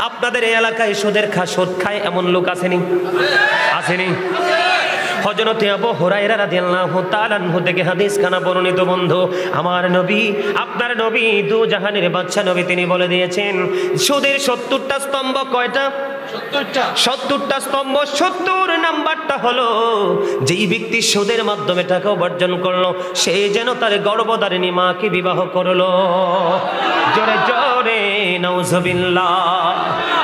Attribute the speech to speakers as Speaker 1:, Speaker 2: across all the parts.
Speaker 1: আপনাদের এই এলাকায় সুদ খায় এমন লোক আসেনি? আসেনি? হযরত আবু হুরায়রা রাদিয়াল্লাহু তাআলা আনহু থেকে হাদিস খানা বর্ণিত বন্ধু, আমার নবী, আপনার নবী, দু জাহানের বাদশা নবী, তিনি বলে দিয়েছেন সুদের 70টা স্তম্ভ। কয়টা? 70টা স্তম্ভ। 70 নাম্বারটা হলো যেই ব্যক্তি সুদের মাধ্যমে টাকা উপার্জন করলো সে যেন তার গর্ভধারিণী মাকে বিবাহ করলো। জোরে জোরে নাউজুবিল্লাহ।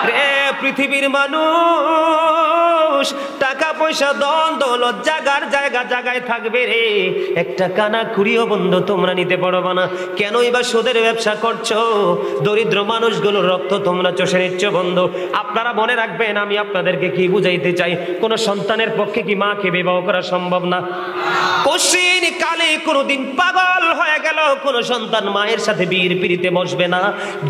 Speaker 1: রে পৃথিবীর মানুষ, টাকা পয়সা ধন দৌলত জাগার জায়গায় থাকবে রে, একটা কানা কুড়িও বন্ধু তোমরা নিতে পারবে না। কেনই বা সুদের ব্যবসা করছো? দরিদ্র মানুষগুলোর রক্ত তোমরা চষে নিচ্ছ বন্ধু। আপনারা মনে রাখবেন, আমি আপনাদেরকে কি বুঝাইতে চাই, কোন সন্তানের পক্ষে কি মাকে বিবাহ করা সম্ভব না? কোশ্চিন কালে কোনদিন পাগল হয়ে গেল কোন সন্তান মায়ের সাথে বীর পিড়িতে বসবে না।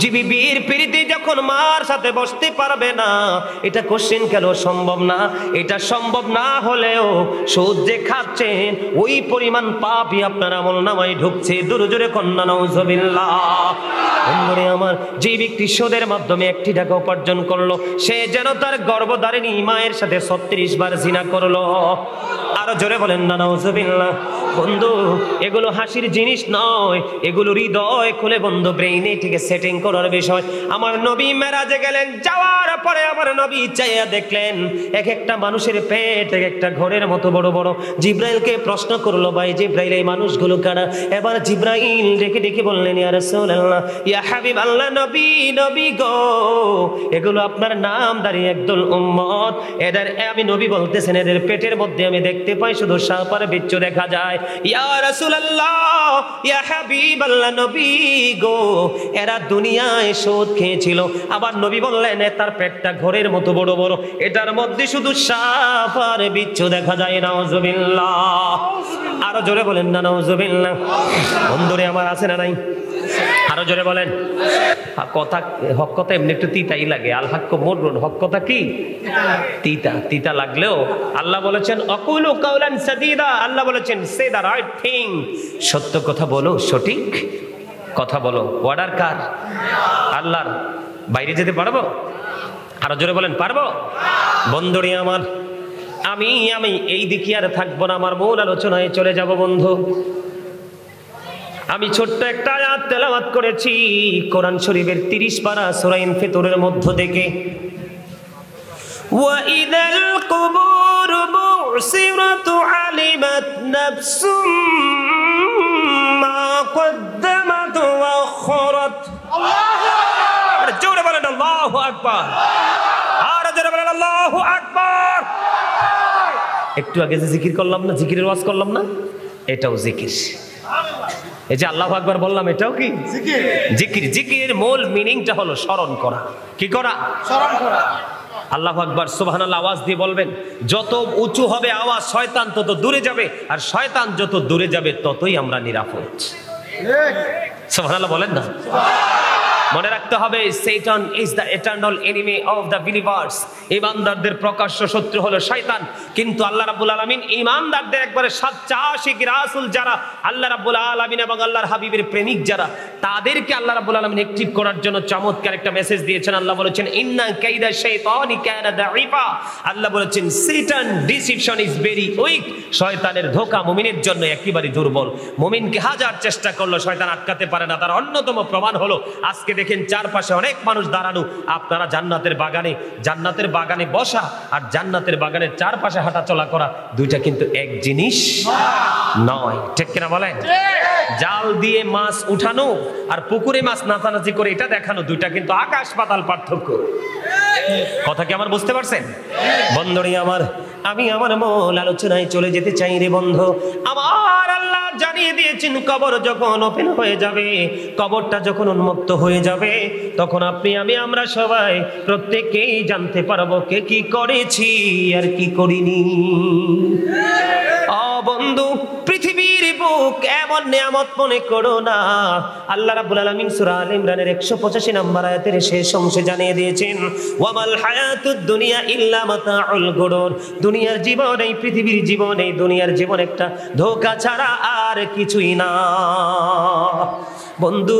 Speaker 1: জীবী বীর পিড়িতে যখন মার সাথে বসতে পারবে না, এটা কোশ্চিন কেন সম্ভব না? এটা সম্ভব না হলেও সুদ যে খাচ্ছেন ওই পরিমাণ পাপই আপনার আমলনামায় ঢুকছে। জোরে কন্যা নাউজুবিল্লাহ। বন্ধুরে আমার, যে ব্যক্তি সুদের মাধ্যমে 1 টাকা উপার্জন করলো সে যেন তার গর্ভধারিণী মায়ের সাথে 36 বার জিনা করলো। আরো জোরে বলেন না নাউজুবিল্লাহ। বন্ধু, এগুলো হাসির জিনিস নয়, এগুলো হৃদয় খুলে বন্ধু ব্রেইনে ঠিক সেটিং করার বিষয়। আমার নবী মেরাজে গেলেন, যাওয়ার পরে আমার নবী চাইয়া দেখলেন এক একটা মানুষের পেট এক একটা ঘরের মতো বড় বড়। জিব্রাইলকে প্রশ্ন করলো, ভাই জিব্রাইল, এই মানুষগুলো কারা? এবার জিব্রাইল ডেকে ডেকে বললেন, ইয়া রাসূলুল্লাহ, ইয়া হাবিবাল্লাহ, নবী গো, এগুলো আপনার নামধারী একদল উম্মত। এদের আমি নবী বলতেছেন, এদের পেটের মধ্যে আমি দেখতে পাই শুধু সাপ আর বিচ্ছু দেখা যায়। ইয়া রাসূলুল্লাহ, ইয়া হাবিবাল্লাহ, নবী গো, এরা দুনিয়ায় সুদ খেয়েছিল। আবার নবী বললেন, তার পেটটা ঘরের মতো বড় বড়, এটার মধ্যে শুধু সাপ আর বিচ্ছু দেখা যায়। নাউজুবিল্লাহ। আরো জোরে বলেন না নাউজুবিল্লাহ। বন্ধুরে আমার, আছে না নাই? আরো জোরে বলেন। কথা হক কথা এমনি একটু তিতাই লাগে। আল হাক্কু মুররুন, হক কথা কি তিতা লাগলেও আল্লাহ বলেছেন আকুলু কাওলান সাদীদা। আল্লাহ বলেছেন সে দা রাইট থিং, সত্য কথা বলো, সঠিক কথা বলো। অর্ডার কার? আল্লাহর। বাইরে যেতে পারবো? আরো জোরে বলেন, পারবো? বন্ধুরে আমার, আমি এই দিকে আর থাকবো না, আমার মূল আলোচনায় চলে যাব বন্ধু। আমি ছোট্ট একটা আয়াত তেলাওয়াত করেছি কোরআন শরীফের 30 পারা সূরা ইনফিতরের মধ্য থেকে। ওয়া ইদাল কুবুর বুসিরাতু আলিমাত নাফসুম মা কদ্দামাত ওয়া আখরাত। আল্লাহু আকবার। জোরে বলেন আল্লাহু আকবার। আর জোরে বলেন আল্লাহু আকবার। একটু আগে যে জিকির করলাম না, জিকিরের ওয়াজ করলাম না, এটাও জিকির। এই যে আল্লাহু আকবার বললাম, এটাও কি জিকির? জিকিরের মূল মিনিংটা হলো স্মরণ করা। কি করা? স্মরণ করা। আল্লাহু আকবার সুবহানাল্লাহ আওয়াজ দিয়ে বলবেন। যত উঁচু হবে আওয়াজ, শয়তান তত দূরে যাবে, আর শয়তান যত দূরে যাবে ততই আমরা নিরাপদ। সুবহানাল্লাহ বলেন না? মনে রাখতে হবে, Satan is the eternal enemy of the believers. ইমানদারদের প্রকাশ্য শত্রু হলো শয়তান। কিন্তু আল্লাহ রাব্বুল আলামিন ইমানদারদের একবারে সাচ্চা আশিক রাসূল যারা, আল্লাহ রাব্বুল আলামিন এবং আল্লাহর হাবিবের প্রেমিক যারা, তাদেরকে আল্লাহ রাব্বুল আলামিন অ্যাক্টিভ করার জন্য চমৎকার একটা মেসেজ দিয়েছেন। আল্লাহ বলেছেন, ইন্না কাইদা শাইতানি কানা দাঈফা। আল্লাহ বলেছেন, Satan deception is very weak. শয়তানের ধোঁকা মুমিনের জন্য একেবারে দুর্বল। মুমিনকে হাজার চেষ্টা করলো শয়তান আটকাতে পারে না। তার অন্যতম প্রমাণ হলো আজকে দেখেন চারপাশে অনেক মানুষ দাঁড়ানো। আপনারা জান্নাতের বাগানে বসা আর জান্নাতের বাগানের চারপাশে হাঁটা চলা করা, দুইটা কিন্তু এক জিনিস নয়। ঠিক কিনা বলেন? জাল দিয়ে মাছ উঠানো আর পুকুরে মাছ নাচানাচি করে এটা দেখানো, দুইটা কিন্তু আকাশ পাতাল পার্থক্য। কথা কি আমার বুঝতে পারছেন? বন্ধুরে আমার, আমি আমার মূল আলোচনায় চলে যেতে চাই রে বন্ধু। আমার আল্লাহ জানিয়ে দিয়েছেন, কবর যখন ওপেন হয়ে যাবে, কবরটা যখন উন্মুক্ত হয়ে যাবে, তখন আপনি আমরা সবাই প্রত্যেকেই জানতে পারবো কে কি করেছি আর কি করিনি। বন্ধু, পৃথিবীর বুক এমন নিয়ামত মনে করো না। আল্লাহ রাব্বুল আলামিন সূরা আলে ইমরানের 185 নম্বর আয়াতের শেষ অংশে জানিয়ে দিয়েছেন, ওয়ামাল হায়াতুদ দুনিয়া ইল্লা মাতাউল গুরুর। দুনিয়ার জীবন, এই পৃথিবীর জীবন, এই দুনিয়ার জীবন একটা ধোঁকা ছাড়া আর কিছুই না। বন্ধু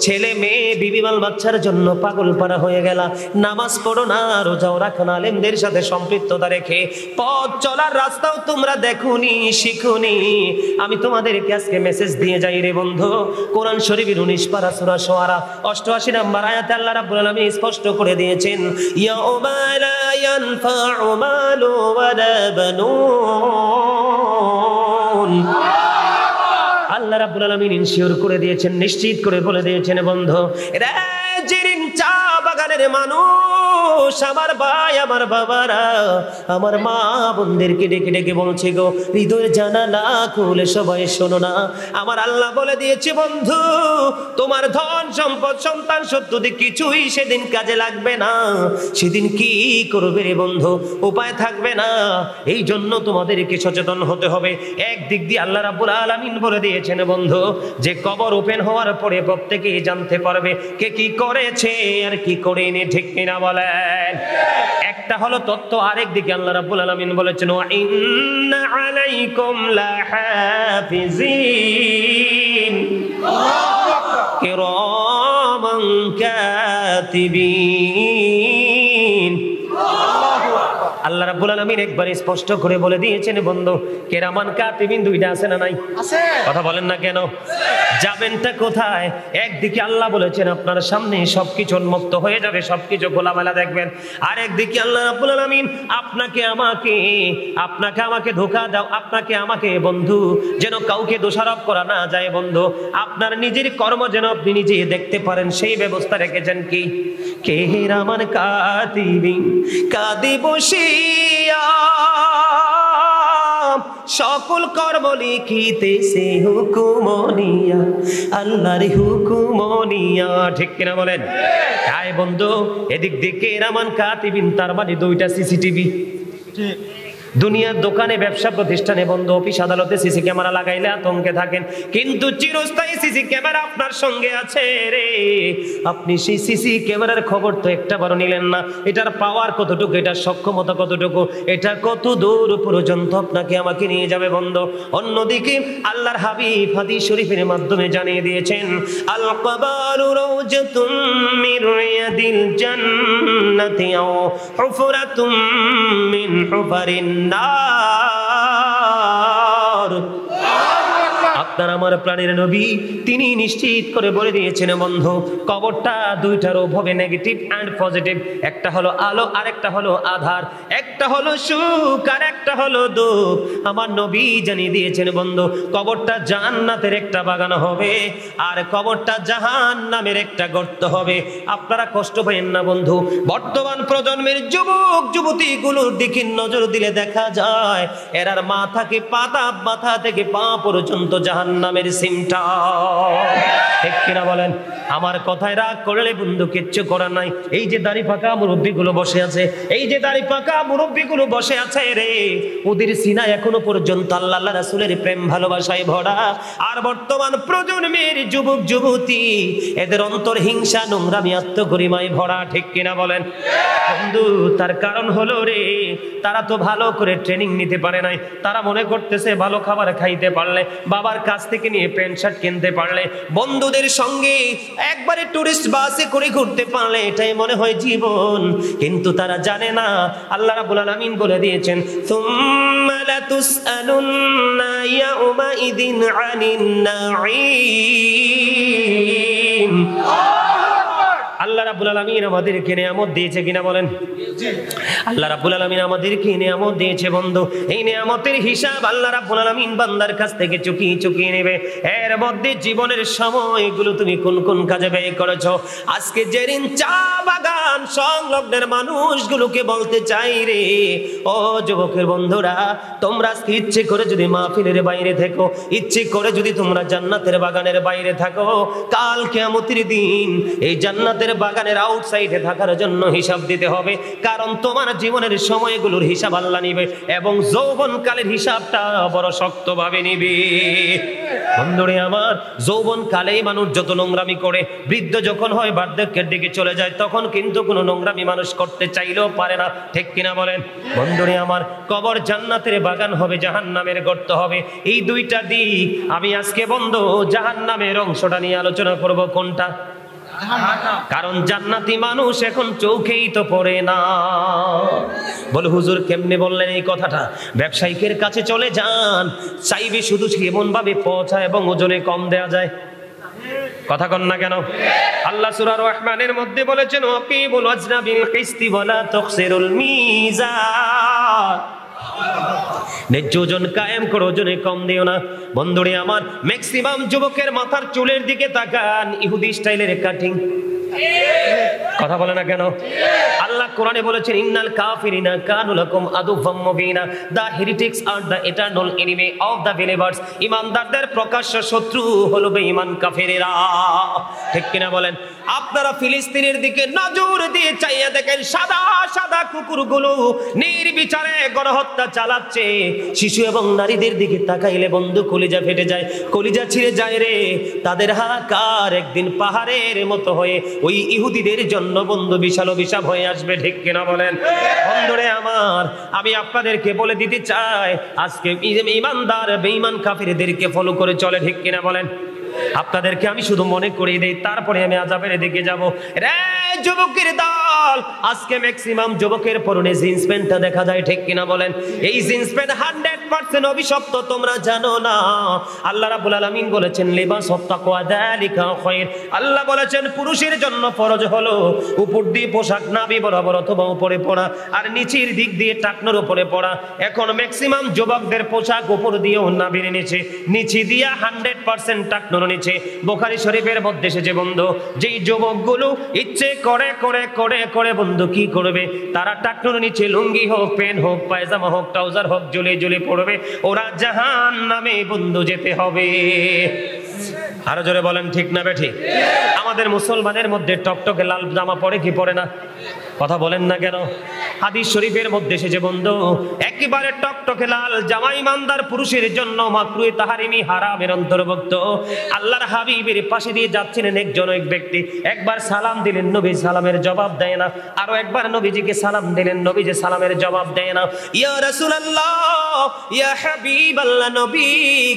Speaker 1: ছেলে মেয়ে বিবি মাল বাচ্চার জন্য পাগল পারা হয়ে গেল, নামাজ পড়ো না, রোজাও রাখো না, আলেমদের সাথে সম্পৃক্ততা রেখে পথ চলার রাস্তাও তোমরা দেখোনি, শিখোনি। আমি তোমাদেরকে আজকে মেসেজ দিয়ে যাই রে বন্ধু। কোরআন শরীফের 19 পারা সূরা শুআরা 88 নম্বর আয়াতে আল্লাহ রাব্বুল আলামিন স্পষ্ট করে দিয়েছেন, ইয়াউমা লা ইয়ানফাউ মালু ওয়ালা বানুন। আল্লাহ রাব্বুল আলামিন ইনশিওর করে দিয়েছেন, নিশ্চিত করে বলে দিয়েছেন, বন্ধু রে জিরিন চা বাগানের মানুষ, আমার ভাই, আমার বাবারা, আমার মা বোনদেরকে ডেকে ডেকে বলছে গো, হৃদয়ের জানালা খুলে সবাই শোনো না। আমার আল্লাহ বলে দিয়েছে বন্ধু, তোমার ধন সম্পদ সন্তান সন্ততি কিছুই সেদিন কাজে লাগবে না। সেদিন কি করবে রে বন্ধু? উপায় থাকবে না। এই জন্য তোমাদেরকে সচেতন হতে হবে। একদিক দিয়ে আল্লাহ রাব্বুল আলামিন বলে দিয়েছেন বন্ধু যে কবর ওপেন হওয়ার পরে প্রত্যেকেই জানতে পারবে কে কি করেছে আর কি করেনি, ঠিক কিনা বলেন? একটা হলো তত্ত্ব, আরেক দিকে আল্লাহ রাব্বুল আলামিন বলেছেন ওয়া ইন্না আলাইকুম লাহাফিজিন কিরামান কাতিবিন। আল্লাহ রাব্বুল আলামিন একবার স্পষ্ট করে বলে দিয়েছেন বন্ধু, কিরামান কাতিবিন দুইটা আছে না নাই? আছে। কথা বলেন না কেন? যাবেনটা কোথায়? একদিকে আল্লাহ বলেছেন আপনার সামনে সবকিছু উন্মুক্ত হয়ে যাবে, সবকিছু খোলামেলা দেখবেন। আর একদিকে আল্লাহ রাব্বুল আলামিন আপনাকে আমাকে ধোঁকা দাও, আপনাকে আমাকে বন্ধু যেন কাউকে দোষারোপ করা না যায় বন্ধু, আপনার নিজের কর্ম যেন আপনি নিজে দেখতে পারেন, সেই ব্যবস্থা রেখেছেন কি? কিরামান কাতিবিন কাঁদে বসিয়া সকল কর্ম লিখিতেছে হুকুমনিয়া, আল্লাহর হুকুমনিয়া, ঠিক কিনা বলেন? তাই বন্ধু এদিক দিকে কিরামান কাতিবিন, তার মানে দুইটা সিসিটিভি। দুনিয়ার দোকানে, ব্যবসা প্রতিষ্ঠানে বন্ধু, অফিস আদালতে সিসি ক্যামেরা লাগাইলে আতঙ্কে থাকেন, কিন্তু চিরস্থায়ী সিসি ক্যামেরা আপনার সঙ্গে আছে রে। আপনি সেই সিসি ক্যামেরার খবর তো একটা বারও নিলেন না। এটার পাওয়ার কতটুকু, এটার সক্ষমতা কতটুকু, এটা কত দূর পর্যন্ত আপনাকে আমাকে নিয়ে যাবে বন্ধু। অন্যদিকে আল্লাহর হাবিব হাদিস শরীফের মাধ্যমে জানিয়ে দিয়েছেন, আল কবারু রাওজাতুম মির রিয়াদিল জান্নাতি আও হুফরাতুম মিন হুফারিন নার। আপনার আমার প্রাণের নবী তিনি নিশ্চিত করে বলে দিয়েছেন বন্ধু, কবরটা দুইটার হবে, নেগেটিভ এন্ড পজিটিভ। একটা হলো আলো আর একটা হলো আধার, একটা হলো সুখ আর একটা হলো দুঃখ। আমার নবী জানিয়ে দিয়েছেন বন্ধু, কবরটা জান্নাতের একটা বাগান হবে আর কবরটা জাহান্নামের একটা গর্ত হবে। আপনারা কষ্ট পাবেন না বন্ধু। বর্তমান প্রজন্মের যুবক যুবতীগুলোর দিকে নজর দিলে দেখা যায় এরার মাথা থেকে পা পর্যন্ত জাহান্নামের সিমটা, ঠিক কিনা বলেন? আমার কথায় রাগ করলে বন্ধু কিচ্ছু করার নাই। এই যে দাড়ি পাকা মুরব্বীগুলো বসে আছে, এই যে দাড়ি পাকা মুরব্বীগুলো বসে আছে রে, ওদের সিনা এখনো পর্যন্ত আল্লাহ রাসূলের প্রেম ভালোবাসায় ভরা। আর বর্তমান প্রজন্মের যুবক যুবতী এদের অন্তর হিংসা, নোংরামি, আত্মগরিমায় ভরা, ঠিক কিনা বলেন? বন্ধু তার কারণ হলো রে, তারা তো ভালো করে ট্রেনিং নিতে পারে নাই। তারা মনে করতেছে ভালো খাবার খাইতে পারলে, বাবার কাছ থেকে নিয়ে প্যান্ট শার্ট কিনতে পারলে, বন্ধুদের সঙ্গে একবারে টুরিস্ট বাসে করে ঘুরতে পারলে এটাই মনে হয় জীবন। কিন্তু তারা জানে না আল্লাহ রাব্বুল আলামিন বলে দিয়েছেন, সুম্মা লাতুসআলুন্না ইয়াউমাইদিন আনিন নাঈম। আল্লাহ রাব্বুল আলামিন আমাদেরকে নিয়ামত দিয়েছে কিনা বলেন? আল্লাহ রাব্বুল আলামিন আমাদেরকে নিয়ামত দিয়েছে বন্ধু। এই নিয়ামতের হিসাব আল্লাহ রাব্বুল আলামিন বান্দার কাছ থেকে চুকিয়ে নেবে। এর মধ্যে জীবনের সময়গুলো তুমি কোন কোন কাজে ব্যয় করেছো? আজকে যেদিন চা বাগান সংলগ্নের মানুষগুলোকে বলতে চাই রে, ও যুবকের বন্ধুরা, তোমরা আজকে ইচ্ছে করে যদি মাহফিলের বাইরে থাকো, ইচ্ছে করে যদি তোমরা জান্নাতের বাগানের বাইরে থাকো, কাল কিয়ামতের দিন এই জান্নাতের বাগানের আউটসাইডে থাকার জন্য হিসাব দিতে হবে। কারণ তোমার জীবনের সময়গুলোর হিসাব আল্লাহ নিবে এবং যৌবনকালের হিসাবটা বড় শক্তভাবে নিবে। বন্ধুরে আমার, যৌবনকালেই মানুষ যত নোংরামি করে, বৃদ্ধ যখন হয় বার্ধক্যের দিকে চলে যায়, তখন কিন্তু কোনো নোংরামি দামি মানুষ করতে চাইলেও পারে না, ঠিক কিনা বলেন? বন্ধুরে আমার, কবর জান্নাতের বাগান হবে, জাহান্নামের গর্ত হবে। এই দুইটা দিক আমি আজকে বন্ধু জাহান্নামের অংশটা নিয়ে আলোচনা করব। কোনটা? কারণ জান্নাতি মানুষ এখন চোখেই তো পড়ে না। বলে হুজুর কেমনে বললেন এই কথাটা? ব্যবসায়িকের কাছে চলে যান, চাইবে শুধু এমন ভাবে পৌঁছা এবং ওজনে কম দেয়া যায়। কথা কন না কেন? আল্লাহ সূরা রহমানের মধ্যে বলেছেন, ওয়াকিবুল ওয়াজনা বিল কিসতি ওয়ালা তুখসিরুল মিজান। ন্যায্য ওজন কায়েম করো, ওজনে কম দিও না। বন্ধুরে আমার, ম্যাক্সিমাম যুবকের মাথার চুলের দিকে তাকান, ইহুদি স্টাইলের কাটিং। কথা বলে না কেন? আল্লাহ কোরআনে বলেছেন, ইন্নাল কাফিরিনা কানু লাকুম আদুওয়াম মুবিনা, the heretics are the eternal enemy of the believers. ঈমানদারদের প্রকাশ্য শত্রু হলো বেঈমান কাফেরেরা। ঠিক কিনা বলেন? আপনারা ফিলিস্তিনের দিকে নজর দিয়ে চাইয়া দেখেন, সাদা সাদা কুকুরগুলো নির্বিচারে গণহত্যা চালাচ্ছে। শিশু এবং নারীদের দিকে তাকাইলে বন্ধু কলিজা ফেটে যায়, কলিজা ছিঁড়ে যায় রে। তাদের হাহাকার একদিন পাহাড়ের মতো হয়ে ওই ইহুদিদের জন্য বন্ধু বিশাল অভিশাপ হয়ে আসবে। ঠিক কিনা বলেন? বন্ধুরে আমার, আমি আপনাদেরকে বলে দিতে চাই, আজকে ঈমানদার বেঈমান কাফিরদেরকে ফলো করে চলে। ঠিক কিনা বলেন? আপনাদেরকে আমি শুধু মনে করিয়ে দেই, তারপরে আমি আযাবের দিকে যাব। রে যুবকের দল, আজকে ম্যাক্সিমাম যুবকের পরনে জিন্স প্যান্টটা দেখা যায়। ঠিক কিনা বলেন? এই জিন্স প্যান্ট 100% অভিশপ্ত, তোমরা জানো না? আল্লাহ রাব্বুল আলামিন বলেছেন, লিবাসুত তাকওয়া যালিকা খায়র। আল্লাহ বলেছেন, পুরুষের জন্য ফরজ হলো উপর দিয়ে পোশাক নাভি বরাবর অথবা উপরে পরা, আর নিচের দিক দিয়ে টাকনোর উপরে পরা। এখন ম্যাক্সিমাম যুবকদের পোশাক উপর দিয়েও নাভির নিচে, নিচে দিয়া 100% টাকনোর নিচে। বুখারী শরীফের মধ্যে এসেছে বন্ধু, যেই যুবকগুলো ইচ্ছে করে করে করে করে বন্ধু কি করবে, তারা টাকনোর নিচে লুঙ্গি হোক, প্যান্ট হোক, পায়জামা হোক, ট্রাউজার হোক, ঝুলে ঝুলে পড়বে, ওরা জাহান্নামে বন্ধু যেতে হবে। আরো জোরে বলেন ঠিক না বেঠিক? আমাদের মুসলমানের মধ্যে টকটকে লাল জামা পরে কি পরে না? কথা বলেন না কেন? হাদিস শরীফের মধ্যে এসেছে বন্ধু, একেবারে টকটকে লাল জামা ঈমানদার পুরুষের জন্য মাকরুহে তাহরিমি হারামের অন্তর্ভুক্ত। আল্লাহর হাবিবের পাশে দিয়ে যাচ্ছিলেন এক ব্যক্তি, একবার সালাম দিলেন, নবী সালামের জবাব দেয় না। আরো একবার নবীজিকে সালাম দিলেন, নবীজি সালামের জবাব দেয় না। ইয়া রাসূলুল্লাহ, ইয়া হাবিবাল্লাহ, নবী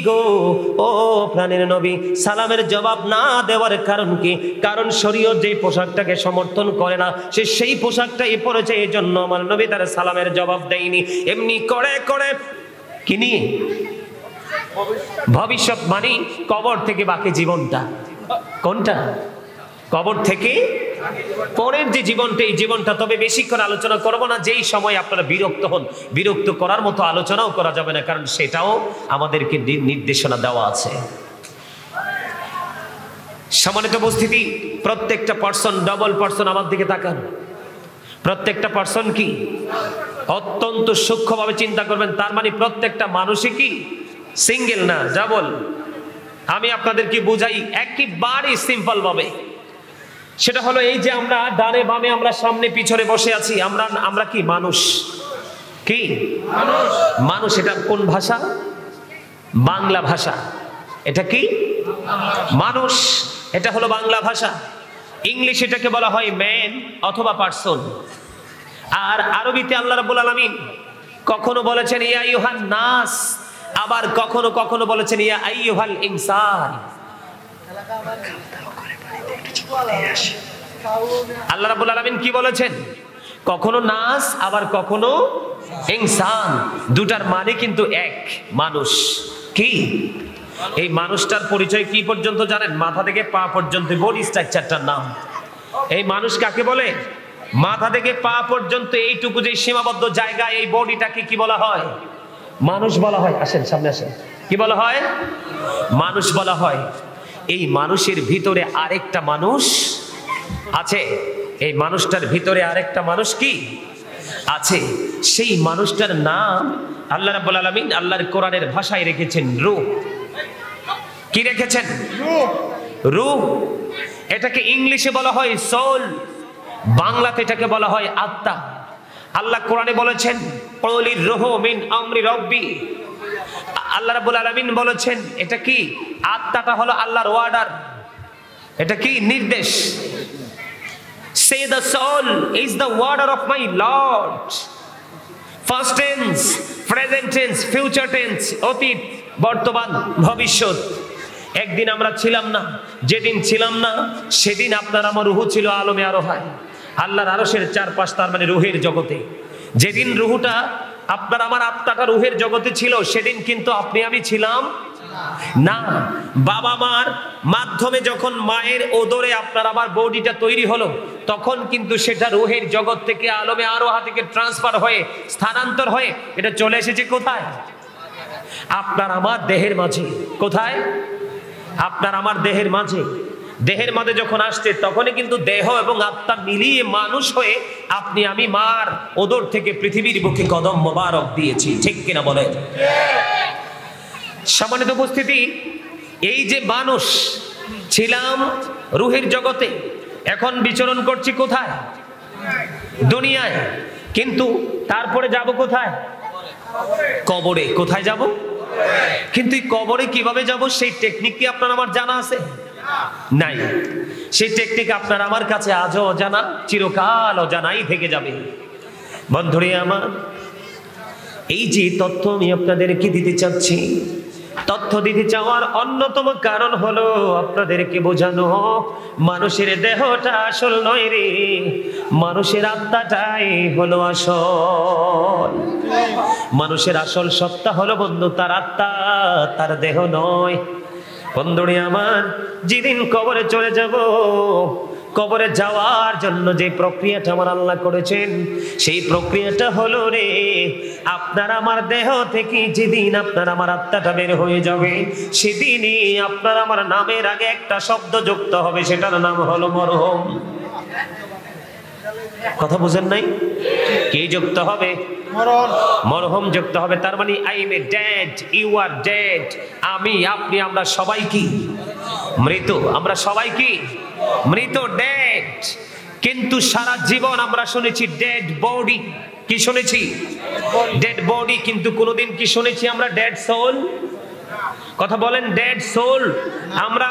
Speaker 1: গো, ও প্রাণের নবী, সালামের জবাব না দেওয়ার কারণ কি? কারণ শরীয়ত যেই পোশাকটাকে সমর্থন করে না, সে সেই পোশাকটাই পরেছে, এই জন্য আমার নবী তার সালামের জবাব দেয়নি। এমনি করে করে কি নিয়ে? ভবিষ্যৎ মানে কবর থেকে বাকি জীবনটা। কোনটা? কবর থেকে পরের যে জীবনটা, এই জীবনটা। তবে বেশিক্ষণ আলোচনা করব না, যেই সময় আপনারা বিরক্ত হন, বিরক্ত করার মতো আলোচনাও করা যাবে না, কারণ সেটাও আমাদেরকে নির্দেশনা দেওয়া আছে। সম্মানিত উপস্থিতি, প্রত্যেকটা পার্সন, ডবল পার্সন আমার দিকে তাকান। প্রত্যেকটা পার্সন কি? অত্যন্ত সূক্ষ্মভাবে চিন্তা করবেন। তার মানে প্রত্যেকটা মানুষই কি সিঙ্গেল না, ডাবল। আমি আপনাদেরকে বুঝাই একেবারে সিম্পল ভাবে। সেটা হলো এই যে আমরা ডানে বামে, আমরা সামনে পিছনে বসে আছি, আমরা কি মানুষ? কি মানুষ? এটা কোন ভাষা? বাংলা ভাষা। এটা কি মানুষ? এটা হলো বাংলা ভাষা। ইংলিশ এটাকে বলা হয় ম্যান অথবা পারসন। আর আরবিতে আল্লাহ রাব্বুল আলামিন কখনো বলেছেন ইয়া আইয়ুহান নাস, আবার কখনো কখনো বলেছেন ইয়া আইয়ুহাল ইনসান। আল্লাহ রাব্বুল আলামিন কি বলেছেন? কখনো নাস, আবার কখনো ইনসান। দুটার মানে কিন্তু এক, মানুষ। কি এই মানুষটার পরিচয় কি পর্যন্ত জানেন? মাথা থেকে পা পর্যন্ত বডি স্ট্রাকচারটার নাম। এই মানুষ কাকে বলে? মাথা থেকে পা পর্যন্ত এইটুকু যে সীমাবদ্ধ জায়গা, এই বডিটাকে কি বলা হয়? মানুষ বলা হয়। আসেন সামনে আসেন। কি বলা হয়? মানুষ বলা হয়। এই মানুষের ভিতরে আরেকটা মানুষ আছে। এই মানুষটার ভিতরে আরেকটা মানুষ কি আছে? সেই মানুষটার নাম আল্লাহ রাব্বুল আলামিন আল্লাহর কোরআনের ভাষায় রেখেছেন রূহ। কি রেখেছেন? রূহ। এটাকে ইংলিশে বলা হয় সোল, বাংলাতে এটাকে বলা হয় আত্মা। আল্লাহ কোরআনে বলেছেন কুলির রূহু মিন আমরি রাব্বি। আল্লাহ রাব্বুল আলামিন বলেছেন এটা কি? আত্মাটা হলো আল্লাহর অর্ডার। এটা কি? নির্দেশ। Say the soul is the water of my Lord. First tense, present tense, future tense, অতীত, বর্তমান, ভবিষ্যৎ। একদিন আমরা ছিলাম না, যেদিন ছিলাম না সেদিন আপনার আমার রূহ ছিল আলমে আরোহায়, আল্লাহর আরশের চারপাশ, তার মানে রূহের জগতে। যেদিন রূহটা আপনার আমার আত্মাটা রূহের জগতে ছিল সেদিন কিন্তু আপনি আমি ছিলাম না। বাবা মার মাধ্যমে যখন মায়ের ওদরে আপনার আমার বডিটা তৈরি হলো তখন কিন্তু সেটা রূহের জগৎ থেকে আলমে আরোহা থেকে ট্রান্সফার হয়ে স্থানান্তর হয়ে এটা চলে এসেছে কোথায়? আপনার আমার দেহের মাঝে। কোথায়? আপনার আমার দেহের মাঝে। দেহের মাঝে যখন আসছে তখনই কিন্তু দেহ এবং আত্মা মিলিয়ে মানুষ হয়ে আপনি আমি মার ওদর থেকে পৃথিবীর বুকে কদম মোবারক দিয়েছি। ঠিক কিনা বলেন? সম্মানিত উপস্থিতি, এই যে মানুষ ছিলাম রূহের জগতে, এখন বিচরণ করছি কোথায়? দুনিয়ায়। কিন্তু তারপরে যাব কোথায়? কবরে। কোথায় যাব? কিন্তু এই কবরে কিভাবে যাব সেই টেকনিক কি আপনার আমার জানা আছে? নাই। সেই টেকনিক আপনার আমার কাছে আজও অজানা, চিরকাল অজানাই থেকে যাবে। বন্ধুরে আমার, এই যে তথ্য আমি আপনাদেরকে দিতে চাচ্ছি, তথ্য দিতে চাওয়ার অন্যতম কারণ হলো আপনাদেরকে বোঝানো মানুষের দেহটা আসল নয় রে, মানুষের আত্মাটাই হলো আসল। মানুষের আসল সত্তা হলো বন্ধু তার আত্মা, তার দেহ নয়। বন্ধুরে আমার, যেদিন কবরে চলে যাব, কবরে যাওয়ার জন্য যে প্রক্রিয়াটা আমার আল্লাহ করেছেন সেই প্রক্রিয়াটা হলো রে, আপনার আমার দেহ থেকে যেদিন আপনার আমার আত্মাটা বের হয়ে যাবে সেদিনই আপনার আমার নামের আগে একটা শব্দ যুক্ত হবে, সেটার নাম হলো মরহুম। কথা বুঝেন নাই? কি যুক্ত হবে? মরহুম যুক্ত হবে। তার মানে I am a dead, you are dead. আমি, আপনি, আমরা সবাই কি মৃত। আমরা সবাই কি মৃত, ডেড। কিন্তু সারা জীবন আমরা শুনেছি ডেড বডি। কি শুনেছি? Dead body. কিন্তু কোনোদিন কি শুনেছি আমরা ডেড সোল? কথা বলেন, ডেড সোল। আমরা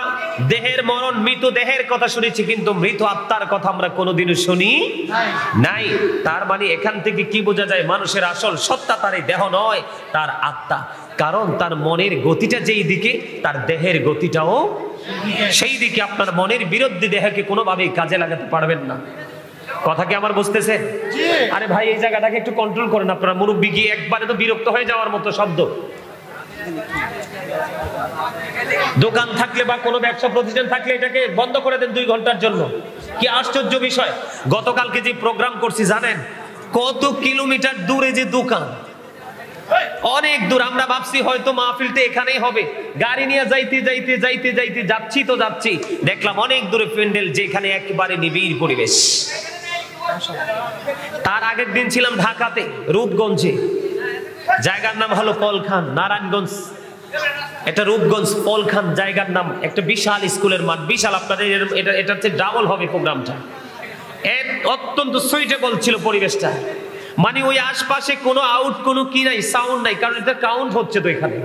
Speaker 1: দেহের মরণ, মৃত দেহের কথা শুনেছি, কিন্তু মৃত আত্মার কথা আমরা কোনোদিনও শুনি নাই। তার মানে এখান থেকে কি বোঝা যায়? মানুষের আসল সত্তা তার এই দেহ নয়, তার আত্মা। কারণ তার মনের গতিটা যেই দিকে, তার দেহের গতিটাও সেই দিকে। আপনার মনের বিরুদ্ধে দেহকে কোনোভাবেই কাজে লাগাতে পারবেন না। কথা কি আমার বুঝতেছে? আরে ভাই, এই জায়গাটাকে একটু কন্ট্রোল করেন আপনারা। মুরব্বি গিয়ে একবারে তো বিরক্ত হয়ে যাওয়ার মতো শব্দ। দোকান থাকলে বা কোনো ব্যবসা প্রতিষ্ঠান থাকলে এটাকে বন্ধ করে দেন 2 ঘন্টার জন্য। কি আশ্চর্য বিষয়! গতকালকে যে প্রোগ্রাম করছি জানেন কত কিলোমিটার দূরে যে দোকান, অনেক দূর। আমরা ভাবছি হয়তো মাহফিলটা এখানেই হবে, গাড়ি নিয়ে যাইতে যাইতে যাইতে যাইতে যাচ্ছি তো যাচ্ছি, দেখলাম অনেক দূরে প্যান্ডেল, যেখানে একেবারে নিবিড় পরিবেশ। তার আগের দিন ছিলাম ঢাকাতে, রূপগঞ্জে। জায়গার নাম হলো পলখান, নারায়ণগঞ্জ। এটা রূপগঞ্জ, পলখান জায়গার নাম। একটা বিশাল স্কুলের মাঠ, বিশাল। আপনাদের এটা হচ্ছে ডাবল হবে প্রোগ্রামটা। অত্যন্ত সুইটেবল ছিল পরিবেশটা। মানে ওই আশপাশে কোনো আউট, কোনো কি নাই, সাউন্ড নাই, কারণ এটা কাউন্ট হচ্ছে তো এখানে।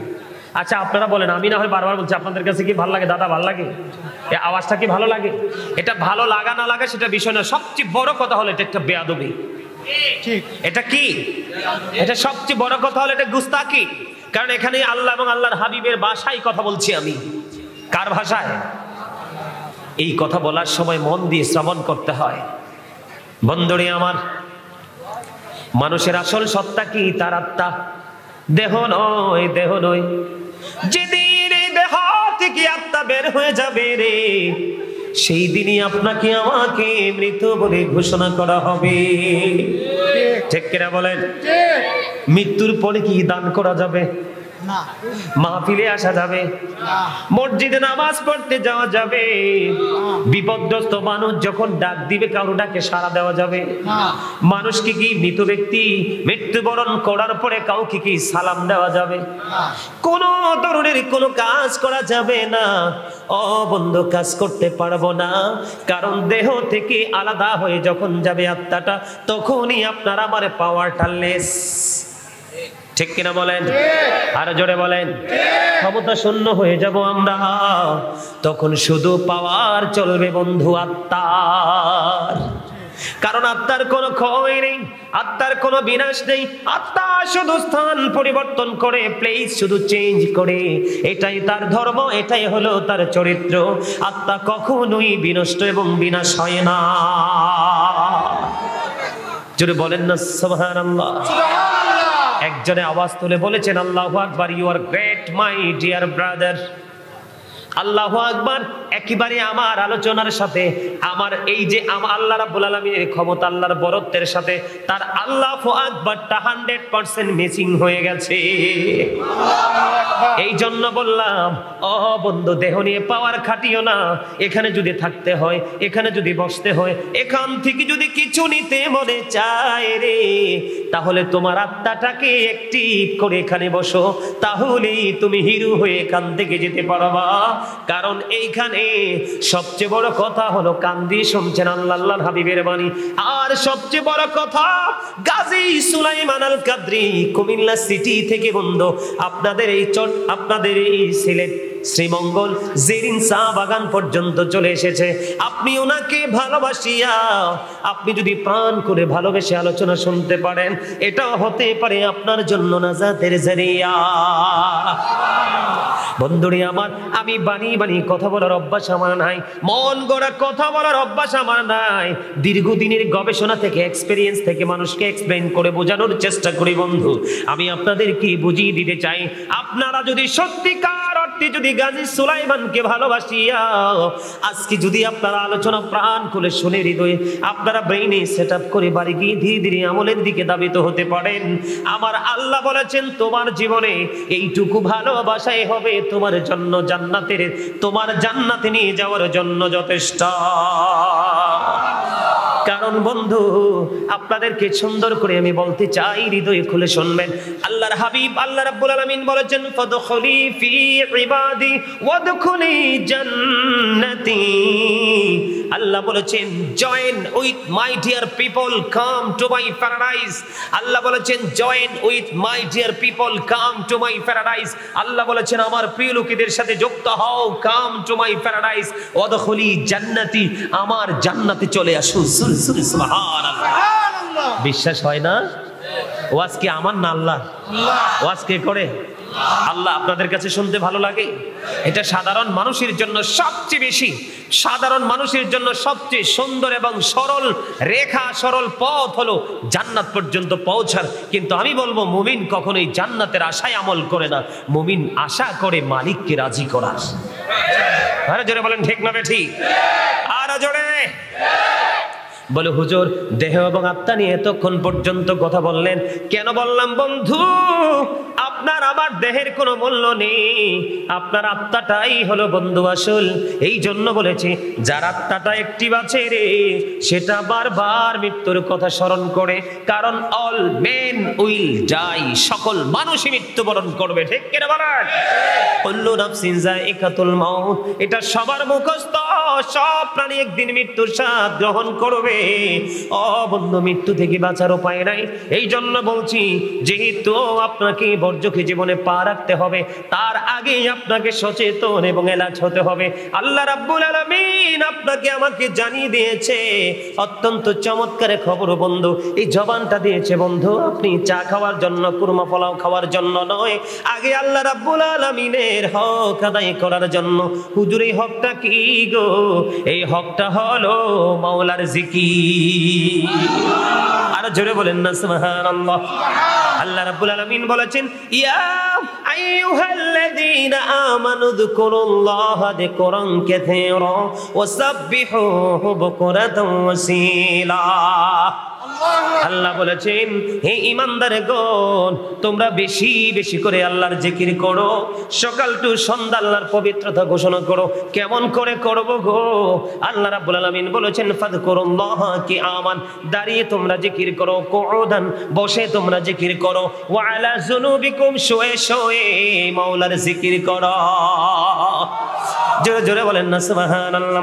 Speaker 1: আচ্ছা আপনারা বলেন, আমি না হয় বারবার বলছি, আপনাদের কাছে কি ভালো লাগে? দাদা ভালো লাগে? এই আওয়াজটা কি ভালো লাগে? এটা ভালো লাগা না লাগা সেটা বিষয় না, সবচেয়ে বড় কথা হলো এটা একটা বেয়াদবি। ঠিক, এটা কি? এটা সবচেয়ে বড় কথা হলো এটা গুস্তাকি। কারণ এখানে আল্লাহ এবং আল্লাহর হাবিবের ভাষায় কথা বলছি আমি। কার ভাষায়? এই কথা বলার সময় মন দিয়ে শ্রবণ করতে হয়। বন্ধুরে আমার, মানুষের আসল সত্তা কি? তার আত্মা, দেহ নয়, দেহ নয়। যেদিন এই দেহ থেকে আত্মা বের হয়ে যাবে রে, সেই দিনই আপনাকে আমাকে মৃত বলে ঘোষণা করা হবে। ঠিক কিনা বলেন? মৃত্যুর পরে কি দান করা যাবে? না। মাহফিলে আসা যাবে? না। মসজিদে নামাজ পড়তে যাওয়া যাবে? বিপদগ্রস্ত মানুষ যখন ডাক দিবে কারো ডাকে সাড়া দেওয়া যাবে? না। মানুষকে কি মৃত ব্যক্তি মৃত্যুবরণ করার পরে কাউকে কি সালাম দেওয়া যাবে? না। কোন ধরনের কোনো কাজ করা যাবে না। ও বন্ধু, কাজ করতে পারবো না, কারণ দেহ থেকে আলাদা হয়ে যখন যাবে আত্মাটা, তখনই আপনার আমার পাওয়ারটা লেস। ঠিক কিনা বলেন? আর জোরে বলেন। ক্ষমতা শূন্য হয়ে যাব আমরা, তখন শুধু পাওয়ার চলবে বন্ধু আত্মার। কারণ আত্মার কোনো ক্ষয় নেই, আত্মার কোনো বিনাশ নেই। আত্মা শুধু স্থান পরিবর্তন করে, প্লেস শুধু চেঞ্জ করে। এটাই তার ধর্ম, এটাই হলো তার চরিত্র। আত্মা কখনোই বিনষ্ট এবং বিনাশ হয় না। জোরে বলেন না সুবহানাল্লাহ। একজনে আওয়াজ তুলে বলেছেন আল্লাহু আকবার, you are great my dear brother. আল্লাহু আকবার। একেবারে আমার আলোচনার সাথে আমার এই যে আল্লাহ রাব্বুল আলামিনের ক্ষমতা, আল্লাহর বরত্বের সাথে তার আল্লাহু আকবারটা 100% মিসিং হয়ে গেছে। এই জন্য বললাম, ও বন্ধু, দেহ নিয়ে পাওয়ার খাটিও না। এখানে যদি থাকতে হয়, এখানে যদি বসতে হয়, এখান থেকে যদি কিছু নিতে মনে চায় রে, তাহলে তোমার আত্মাটাকে অ্যাক্টিভ করে এখানে বসো, তাহলেই তুমি হিরো হয়ে এখান থেকে যেতে পারবা। কারণ এইখানে সবচেয়ে বড় কথা হলো কান দিয়ে শুনছেন আল্লাহর হাবিবের বাণী। আর সবচেয়ে বড় কথা, গাজী সুলাইমান আল কাদরি কুমিল্লা সিটি থেকে বন্ধু আপনাদের এই সিলেট শ্রীমঙ্গল জেরিন চা বাগান পর্যন্ত চলে এসেছে। আপনি ওনাকে ভালোবাসিয়া, আপনি যদি প্রাণ করে ভালোবেসে আলোচনা শুনতে পারেন, এটাও হতে পারে আপনার জন্য নাজাতের জরিয়া। বন্ধুরে আমার, আমি বানি কথা বলার অভ্যাস আমার নাই, মন গড়া কথা বলার অভ্যাস আমার নাই। দীর্ঘদিনের গবেষণা থেকে, এক্সপেরিয়েন্স থেকে মানুষকে এক্সপ্লেইন করে বোঝানোর চেষ্টা করি। বন্ধু, আমি আপনাদেরকে বুঝিয়ে দিতে চাই, আপনারা যদি সত্যিকার অর্থে যদি গাজী সুলাইমানকে ভালোবাসিয়া আজকে যদি আপনারা আলোচনা প্রাণ খুলে শুনে হৃদয়ে আপনারা ব্রেইনে সেট আপ করে বাড়ি গিয়ে ধীরে ধীরে আমলের দিকে ধাবিত হতে পারেন, আমার আল্লাহ বলেছেন তোমার জীবনে এইটুকু ভালোবাসাই হবে তোমার জন্য তোমার জান্নাতে নিয়ে যাওয়ার জন্য যথেষ্ট। কারণ বন্ধু, আপনাদেরকে সুন্দর করে আমি বলতে চাই, হৃদয়ে খুলে শুনবেন। আল্লাহর হাবিব আল্লাহ রাব্বুল আলামিন বলেছেন, ফাদখুলি ফি ইবাদি ওয়াদখুলি জান্নাতি। আল্লাহ বলেছেন, join with my dear people, come to my paradise. আল্লাহ বলেছেন, join with my dear people, come to my paradise. আল্লাহ বলেছেন, আমার প্রিয় লোকেদের সাথে যুক্ত হও, কাম টু মাই প্যারাডাইস ওয়াদখুলি জান্নাতি, আমার জান্নাতে চলে আসুন। সুবহানাল্লাহ। বিশ্বাস হয় না? ওয়াজ কি আমার না আল্লাহ? ওয়াজ কে করে? আল্লাহ। আপনাদের কাছে শুনতে ভালো লাগে? এটা সাধারণ মানুষের জন্য সবচেয়ে বেশি, সাধারণ মানুষের জন্য সবচেয়ে সুন্দর এবং সরল রেখা, সরল পথ হলো জান্নাত পর্যন্ত পৌঁছার। কিন্তু আমি বলবো, মুমিন কখনোই জান্নাতের আশায় আমল করে না, মুমিন আশা করে মালিককে রাজি করার। আরে জোরে বলেন, ঠিক না ঠিক? আরো জোরে বলে, হুজুর দেহ এবং আত্মা নিয়ে এতক্ষণ পর্যন্ত কথা বললেন, কেন বললাম বন্ধু? আপনার আমার দেহের কোনো মূল্য নেই, আপনার আত্মাটাই হলো বন্ধু আসল। এই জন্য বলেছি, যার আত্মাটা অ্যাক্টিভ আছে রে, সেটা বারবার মৃত্যুর কথা স্মরণ করে। কারণ অল মেন উইল ডাই, সকল মানুষই মৃত্যুবরণ করবে। ঠিক কিনা বলেন? কুল্লু নাফসিন যায়িকাতুল মাউত, এটা সবার মুখস্থ। সব প্রাণী একদিন মৃত্যুর স্বাদ গ্রহণ করবে। ও বন্ধু, মৃত্যু থেকে বাঁচার উপায় নাই। এই জন্য বলছি, যেহেতু আপনাকে বর্জ্যকে জীবনে পা রাখতে হবে, তার আগে আপনাকে সচেতন এবং এলাচ হতে হবে। আল্লাহ রাব্বুল আলামিন আপনাকে আমাকে জানিয়ে দিয়েছে অত্যন্ত চমৎকার খবর বন্ধু। এই জবানটা দিয়েছে বন্ধু, আপনি চা খাওয়ার জন্য, কুরমা পোলাও খাওয়ার জন্য নয়, আগে আল্লাহ রাব্বুল আলামিনের হক আদায় করার জন্য। হুজুর, এই হকটা কি গো? এই হকটা হলো মাওলার জিকির। আর জোরে বলেন না সুবহানাল্লাহ। আল্লাহ রাব্বুল আলামিন বলেছেন, ইয়া আইয়ুহাল্লাযীনা আমানু যকুরুল্লাহা যিকরান কাসীরা ওয়াসাব্বিহুহু বুকরাতাও ওয়াসীলা। আল্লাহ বলেছেন, হে ঈমানদারগণ, তোমরা বেশি বেশি করে আল্লাহর জিকির করো, সকাল টু সন্ধ্যা আল্লাহর পবিত্রতা ঘোষণা করো। কেমন করে করব গো? আল্লাহ রাব্বুল আলামিন বলেছেন, ফাযকুরুল্লাহা কিয়ামান, দাঁড়িয়ে তোমরা জিকির করো, কুউদান, বসে তোমরা জিকির করো, ওয়া আলা যুনুবিকুম, শুয়ে শুয়ে মাওলার জিকির করো। জোরে জোরে বলেন না সুবহানাল্লাহ।